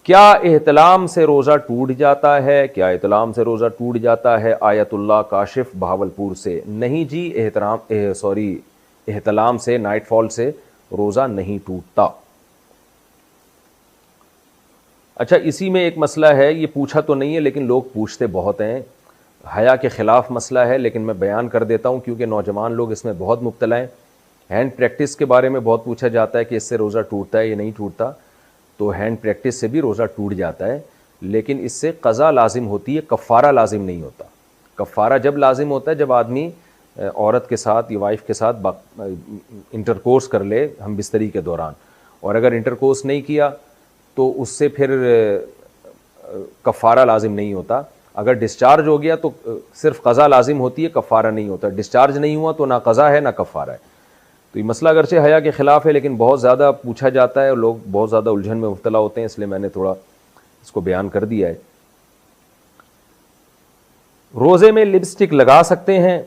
کیا احتلام سے روزہ ٹوٹ جاتا ہے؟ کیا احتلام سے روزہ ٹوٹ جاتا ہے؟ آیت اللہ کاشف بہاولپور سے۔ نہیں جی، احتلام سے، نائٹ فال سے روزہ نہیں ٹوٹتا۔ اچھا، اسی میں ایک مسئلہ ہے، یہ پوچھا تو نہیں ہے لیکن لوگ پوچھتے بہت ہیں، حیا کے خلاف مسئلہ ہے لیکن میں بیان کر دیتا ہوں کیونکہ نوجوان لوگ اس میں بہت مبتلا ہیں۔ ہینڈ پریکٹس کے بارے میں بہت پوچھا جاتا ہے کہ اس سے روزہ ٹوٹتا ہے یا نہیں ٹوٹتا، تو ہینڈ پریکٹس سے بھی روزہ ٹوٹ جاتا ہے، لیکن اس سے قضا لازم ہوتی ہے، کفارہ لازم نہیں ہوتا۔ کفارہ جب لازم ہوتا ہے جب آدمی عورت کے ساتھ یا وائف کے ساتھ انٹرکورس کر لے ہم بستری کے دوران، اور اگر انٹرکورس نہیں کیا تو اس سے پھر کفارہ لازم نہیں ہوتا۔ اگر ڈسچارج ہو گیا تو صرف قضا لازم ہوتی ہے، کفارہ نہیں ہوتا۔ ڈسچارج نہیں ہوا تو نہ قضا ہے نہ کفارہ ہے۔ تو یہ مسئلہ اگرچہ حیا کے خلاف ہے لیکن بہت زیادہ پوچھا جاتا ہے اور لوگ بہت زیادہ الجھن میں مبتلا ہوتے ہیں، اس لیے میں نے تھوڑا اس کو بیان کر دیا ہے۔ روزے میں لپسٹک لگا سکتے ہیں؟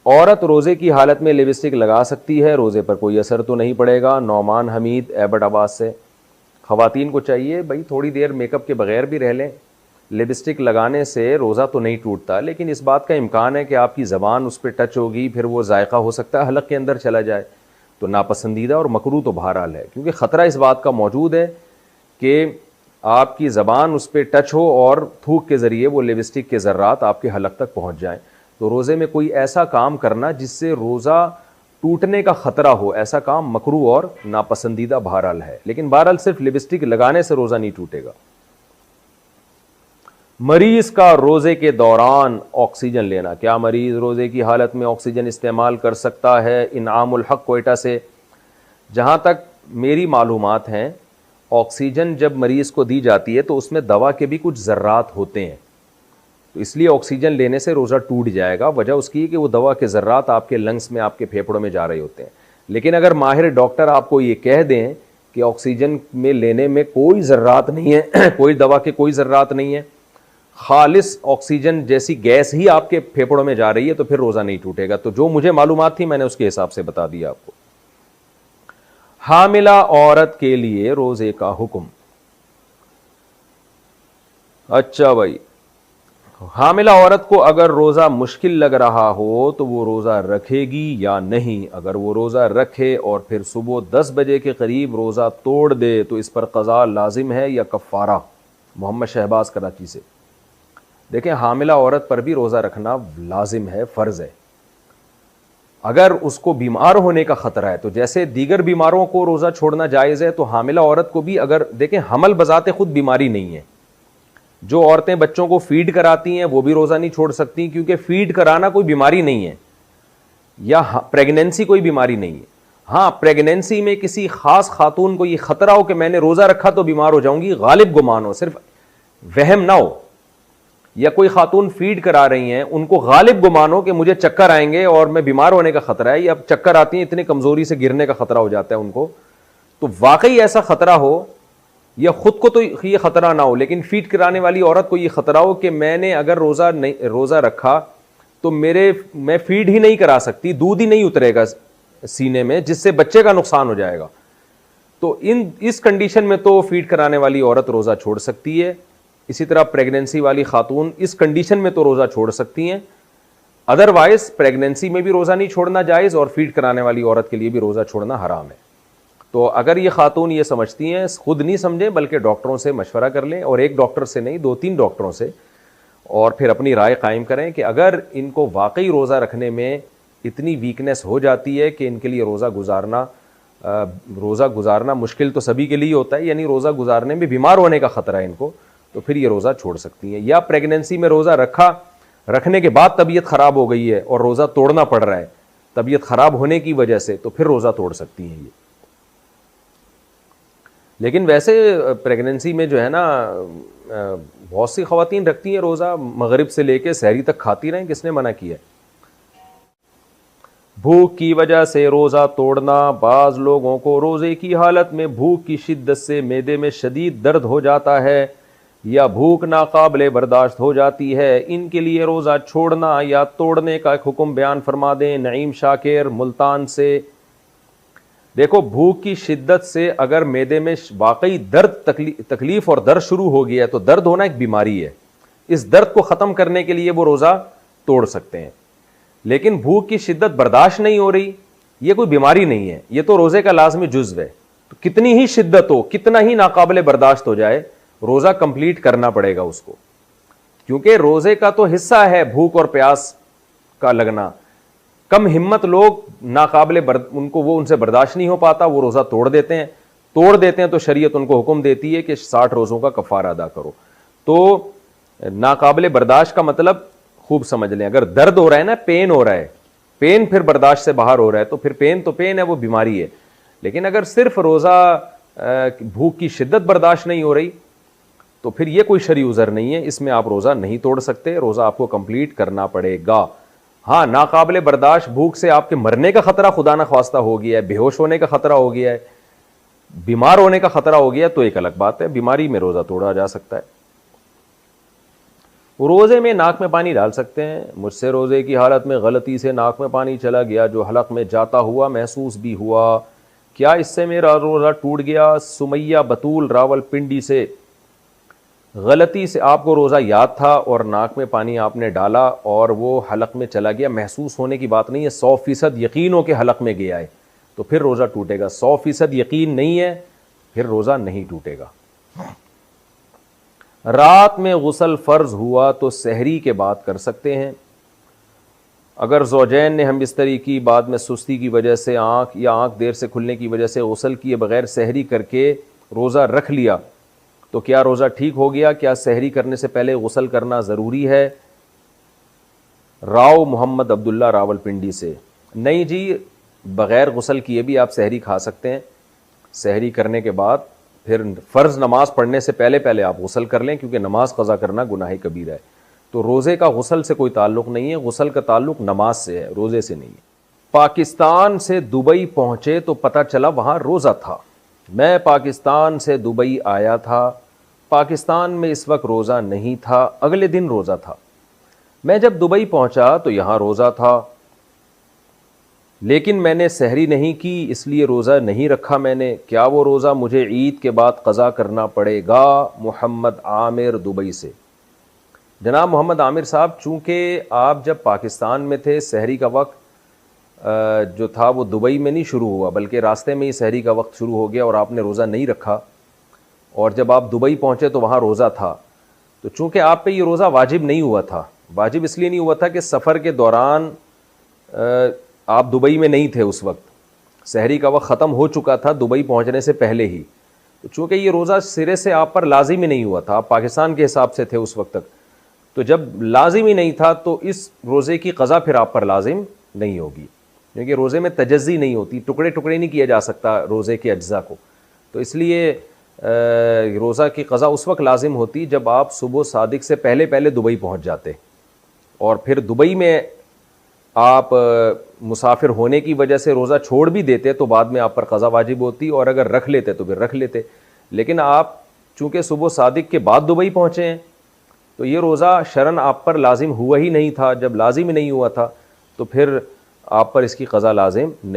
عورت روزے کی حالت میں لپسٹک لگا سکتی ہے، روزے پر کوئی اثر تو نہیں پڑے گا۔ نعمان حمید ایبٹ آباد سے۔ خواتین کو چاہیے بھائی تھوڑی دیر میک اپ کے بغیر بھی رہ لیں، لپسٹک لگانے سے روزہ تو نہیں ٹوٹتا، لیکن اس بات کا امکان ہے کہ آپ کی زبان اس پہ ٹچ ہوگی، پھر وہ ذائقہ ہو سکتا ہے حلق کے اندر چلا جائے، تو ناپسندیدہ اور مکروہ تو بہرحال ہے، کیونکہ خطرہ اس بات کا موجود ہے کہ آپ کی زبان اس پہ ٹچ ہو اور تھوک کے ذریعے وہ لپسٹک کے ذرات آپ کے حلق تک پہنچ جائیں۔ تو روزے میں کوئی ایسا کام کرنا جس سے روزہ ٹوٹنے کا خطرہ ہو، ایسا کام مکروہ اور ناپسندیدہ بہرحال ہے، لیکن بہرحال صرف لپسٹک لگانے سے روزہ نہیں ٹوٹے گا۔ مریض کا روزے کے دوران آکسیجن لینا، کیا مریض روزے کی حالت میں آکسیجن استعمال کر سکتا ہے؟ انعام الحق کوئٹہ سے۔ جہاں تک میری معلومات ہیں، آکسیجن جب مریض کو دی جاتی ہے تو اس میں دوا کے بھی کچھ ذرات ہوتے ہیں، تو اس لیے آکسیجن لینے سے روزہ ٹوٹ جائے گا۔ وجہ اس کی ہے کہ وہ دوا کے ذرات آپ کے لنگس میں، آپ کے پھیپھڑوں میں جا رہے ہوتے ہیں۔ لیکن اگر ماہر ڈاکٹر آپ کو یہ کہہ دیں کہ آکسیجن میں لینے میں کوئی ذرات نہیں ہے، کوئی دوا کے کوئی ذرات نہیں ہے، خالص آکسیجن جیسی گیس ہی آپ کے پھیپھڑوں میں جا رہی ہے، تو پھر روزہ نہیں ٹوٹے گا۔ تو جو مجھے معلومات تھی میں نے اس کے حساب سے بتا دیا آپ کو۔ حاملہ عورت کے لیے روزے کا حکم۔ اچھا بھائی، حاملہ عورت کو اگر روزہ مشکل لگ رہا ہو تو وہ روزہ رکھے گی یا نہیں؟ اگر وہ روزہ رکھے اور پھر صبح 10 بجے کے قریب روزہ توڑ دے تو اس پر قضا لازم ہے یا کفارہ؟ محمد شہباز کراچی سے۔ دیکھیں، حاملہ عورت پر بھی روزہ رکھنا لازم ہے، فرض ہے۔ اگر اس کو بیمار ہونے کا خطرہ ہے تو جیسے دیگر بیماروں کو روزہ چھوڑنا جائز ہے، تو حاملہ عورت کو بھی، اگر دیکھیں حمل بذات خود بیماری نہیں ہے، جو عورتیں بچوں کو فیڈ کراتی ہیں وہ بھی روزہ نہیں چھوڑ سکتی، کیونکہ فیڈ کرانا کوئی بیماری نہیں ہے، یا پریگنینسی کوئی بیماری نہیں ہے۔ ہاں، پریگنینسی میں کسی خاص خاتون کو یہ خطرہ ہو کہ میں نے روزہ رکھا تو بیمار ہو جاؤں گی، غالب گمان ہو، صرف وہم نہ ہو، یا کوئی خاتون فیڈ کرا رہی ہیں ان کو غالب گمان ہو کہ مجھے چکر آئیں گے اور میں بیمار ہونے کا خطرہ ہے، یا چکر آتی ہیں اتنی کمزوری سے گرنے کا خطرہ ہو جاتا ہے ان کو، تو واقعی ایسا خطرہ ہو، یا خود کو تو یہ خطرہ نہ ہو لیکن فیڈ کرانے والی عورت کو یہ خطرہ ہو کہ میں نے اگر روزہ رکھا تو میں فیڈ ہی نہیں کرا سکتی، دودھ ہی نہیں اترے گا سینے میں، جس سے بچے کا نقصان ہو جائے گا، تو اس کنڈیشن میں تو فیڈ کرانے والی عورت روزہ چھوڑ سکتی ہے۔ اسی طرح پریگنینسی والی خاتون اس کنڈیشن میں تو روزہ چھوڑ سکتی ہیں، ادروائز پریگنینسی میں بھی روزہ نہیں چھوڑنا جائز، اور فیڈ کرانے والی عورت کے لیے بھی روزہ چھوڑنا حرام ہے۔ تو اگر یہ خاتون یہ سمجھتی ہیں، خود نہیں سمجھیں بلکہ ڈاکٹروں سے مشورہ کر لیں، اور ایک ڈاکٹر سے نہیں 2-3 ڈاکٹروں سے، اور پھر اپنی رائے قائم کریں کہ اگر ان کو واقعی روزہ رکھنے میں اتنی ویکنیس ہو جاتی ہے کہ ان کے لیے روزہ گزارنا مشکل تو سبھی کے لیے ہوتا ہے، یعنی روزہ گزارنے میں بیمار ہونے کا خطرہ ہے ان کو، تو پھر یہ روزہ چھوڑ سکتی ہیں۔ یا پریگنینسی میں روزہ رکھنے کے بعد طبیعت خراب ہو گئی ہے اور روزہ توڑنا پڑ رہا ہے طبیعت خراب ہونے کی وجہ سے، تو پھر روزہ توڑ سکتی ہیں یہ۔ لیکن ویسے پریگنینسی میں جو ہے نا بہت سی خواتین رکھتی ہیں روزہ، مغرب سے لے کے سحری تک کھاتی رہیں، کس نے منع کیا ہے؟ بھوک کی وجہ سے روزہ توڑنا، بعض لوگوں کو روزے کی حالت میں بھوک کی شدت سے معدے میں شدید درد ہو جاتا ہے یا بھوک ناقابل برداشت ہو جاتی ہے، ان کے لیے روزہ چھوڑنا یا توڑنے کا ایک حکم بیان فرما دیں۔ نعیم شاکر ملتان سے۔ دیکھو بھوک کی شدت سے اگر معدے میں واقعی درد تکلیف اور درد شروع ہو گیا ہے تو درد ہونا ایک بیماری ہے، اس درد کو ختم کرنے کے لیے وہ روزہ توڑ سکتے ہیں. لیکن بھوک کی شدت برداشت نہیں ہو رہی، یہ کوئی بیماری نہیں ہے، یہ تو روزے کا لازمی جزو ہے. تو کتنی ہی شدت ہو، کتنا ہی ناقابل برداشت ہو جائے، روزہ کمپلیٹ کرنا پڑے گا اس کو، کیونکہ روزے کا تو حصہ ہے بھوک اور پیاس کا لگنا. کم ہمت لوگ ناقابل ان سے برداشت نہیں ہو پاتا، وہ روزہ توڑ دیتے ہیں تو شریعت ان کو حکم دیتی ہے کہ 60 روزوں کا کفارہ ادا کرو. تو ناقابل برداشت کا مطلب خوب سمجھ لیں، اگر درد ہو رہا ہے نا، پین ہو رہا ہے، پین پھر برداشت سے باہر ہو رہا ہے تو پھر پین ہے، وہ بیماری ہے. لیکن اگر صرف روزہ بھوک کی شدت برداشت نہیں ہو رہی تو پھر یہ کوئی شرعی عذر نہیں ہے، اس میں آپ روزہ نہیں توڑ سکتے، روزہ آپ کو کمپلیٹ کرنا پڑے گا. ہاں، ناقابل برداشت بھوک سے آپ کے مرنے کا خطرہ خدا نخواستہ ہو گیا ہے، بے ہوش ہونے کا خطرہ ہو گیا ہے، بیمار ہونے کا خطرہ ہو گیا تو ایک الگ بات ہے، بیماری میں روزہ توڑا جا سکتا ہے. روزے میں ناک میں پانی ڈال سکتے ہیں. مجھ سے روزے کی حالت میں غلطی سے ناک میں پانی چلا گیا جو حلق میں جاتا ہوا محسوس بھی ہوا، کیا اس سے میرا روزہ ٹوٹ گیا؟ سمیہ بطول راول پنڈی سے. غلطی سے آپ کو روزہ یاد تھا اور ناک میں پانی آپ نے ڈالا اور وہ حلق میں چلا گیا، محسوس ہونے کی بات نہیں ہے، 100% یقین ہو کہ حلق میں گیا ہے تو پھر روزہ ٹوٹے گا. 100% یقین نہیں ہے پھر روزہ نہیں ٹوٹے گا. رات میں غسل فرض ہوا تو سحری کے بعد کر سکتے ہیں. اگر زوجین نے ہم بستری کی، بعد میں سستی کی وجہ سے آنکھ دیر سے کھلنے کی وجہ سے غسل کیے بغیر سحری کر کے روزہ رکھ لیا تو کیا روزہ ٹھیک ہو گیا؟ کیا سحری کرنے سے پہلے غسل کرنا ضروری ہے؟ راؤ محمد عبداللہ راول پنڈی سے. نہیں جی، بغیر غسل کیے بھی آپ سحری کھا سکتے ہیں. سحری کرنے کے بعد پھر فرض نماز پڑھنے سے پہلے آپ غسل کر لیں، کیونکہ نماز قضا کرنا گناہ کبیرہ ہے. تو روزے کا غسل سے کوئی تعلق نہیں ہے، غسل کا تعلق نماز سے ہے، روزے سے نہیں ہے. پاکستان سے دبئی پہنچے تو پتہ چلا وہاں روزہ تھا. میں پاکستان سے دبئی آیا تھا، پاکستان میں اس وقت روزہ نہیں تھا، اگلے دن روزہ تھا. میں جب دبئی پہنچا تو یہاں روزہ تھا، لیکن میں نے سحری نہیں کی، اس لیے روزہ نہیں رکھا میں نے. کیا وہ روزہ مجھے عید کے بعد قضا کرنا پڑے گا؟ محمد عامر دبئی سے. جناب محمد عامر صاحب، چونکہ آپ جب پاکستان میں تھے سحری کا وقت جو تھا وہ دبئی میں نہیں شروع ہوا، بلکہ راستے میں ہی سحری کا وقت شروع ہو گیا اور آپ نے روزہ نہیں رکھا، اور جب آپ دبئی پہنچے تو وہاں روزہ تھا. تو چونکہ آپ پہ یہ روزہ واجب نہیں ہوا تھا، واجب اس لیے نہیں ہوا تھا کہ سفر کے دوران آپ دبئی میں نہیں تھے، اس وقت سحری کا وقت ختم ہو چکا تھا دبئی پہنچنے سے پہلے ہی. تو چونکہ یہ روزہ سرے سے آپ پر لازم ہی نہیں ہوا تھا، آپ پاکستان کے حساب سے تھے اس وقت تک، تو جب لازم ہی نہیں تھا تو اس روزے کی قضا پھر آپ پر لازم نہیں ہوگی، کیونکہ روزے میں تجزی نہیں ہوتی، ٹکڑے ٹکڑے نہیں کیا جا سکتا روزے کے اجزاء کو. تو اس لیے روزہ کی قضا اس وقت لازم ہوتی جب آپ صبح صادق سے پہلے دبئی پہنچ جاتے، اور پھر دبئی میں آپ مسافر ہونے کی وجہ سے روزہ چھوڑ بھی دیتے تو بعد میں آپ پر قضا واجب ہوتی، اور اگر رکھ لیتے تو پھر رکھ لیتے. لیکن آپ چونکہ صبح صادق کے بعد دبئی پہنچے ہیں تو یہ روزہ شرعاً آپ پر لازم ہوا ہی نہیں تھا. جب لازم ہی نہیں ہوا تھا تو پھر آپ پر اس کی قضا لازم نہیں.